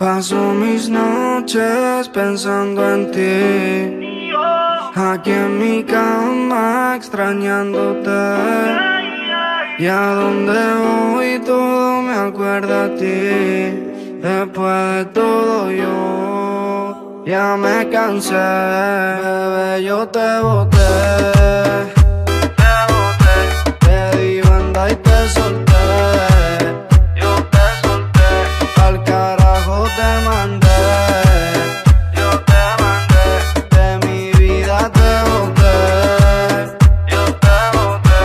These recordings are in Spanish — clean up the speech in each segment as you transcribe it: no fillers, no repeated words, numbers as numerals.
Paso mis noches pensando en ti, aquí en mi cama extrañándote. Y a donde voy todo me acuerda a ti. Después de todo yo ya me cansé, bebé, yo te boté. Te di banda y te solté. Yo te solté. Al carajo te mandé. Yo te mandé. De mi vida te boté. Yo te boté.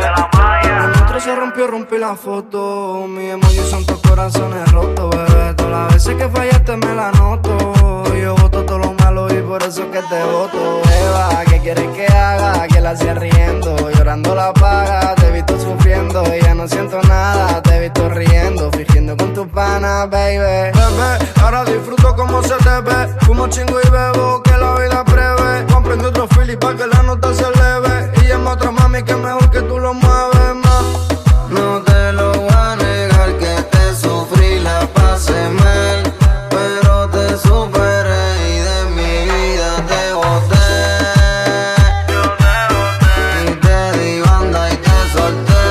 De la malla. El nuestro se rompió, rompí la foto. Mi emoji son tus corazones rotos, bebé. Todas las veces que fallaste me la noto. Yo boto todo lo malo y por eso es que te boto. Eva, ¿qué quieres que haga? Que la hacía riendo, llorando la paga. Te he visto sufriendo y ya no siento nada. Te he visto riendo, fingiendo con tus panas, baby. Bebé, ahora disfruto como se te ve. Fumo chingo y bebo, que la vida es breve. Comprende otro feeling pa' que la nota se eleve. Y llama a otra mami que es mejor que tú lo mueves más. No te lo voy a negar que te sufrí, la pasé mal, pero te superé y de mi vida te boté. Yo te boté. Y te di banda y te solté.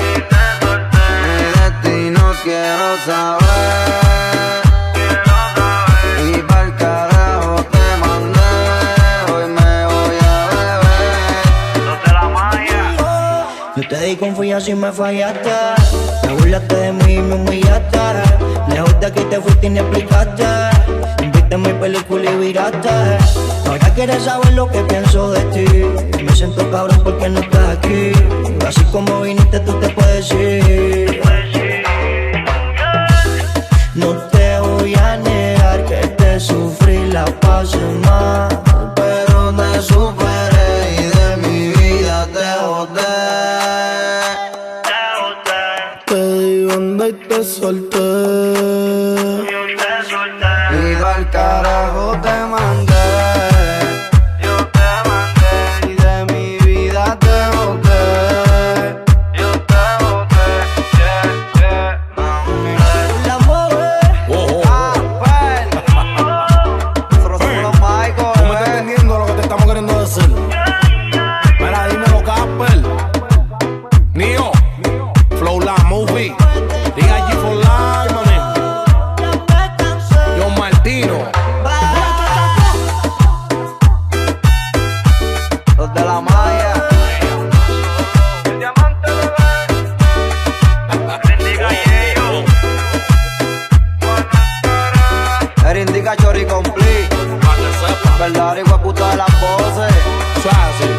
Y te solté. Mi destino quiero saber. Y pa'l carajo te mandé. Hoy me voy a beber. Los de la malla. Yo te di confianza y me fallaste. Me burlaste de mí y me humillaste. Lejos de aquí te fuiste y ni explicaste. Invité mi película y viraste. Ahora quieres saber lo que pienso de ti. Me siento cabrón porque no estás aquí. Así como viniste tú te puedes ir. No te voy a negar que te sufrí, la pasé mal, pero te superé y de mi vida te boté. Te di banda y te solté. Y pa'l carajo te mandé. Yo te mandé. Y de mi vida te boté. Yo te boté. La mueve. Nosotros somos los Michael. ¿Tú me estás entendiendo lo que te estamos queriendo decir? Mira, dímelo, Casper. Nio, Flow La Movie. Diga G for Life, mané. John Martino. Los de la malla. El diamante, bebé. Indica Yeyo. Era Indica Chori Complete. Pa' que sepa. Verdad, igual puta de las voces. Suave,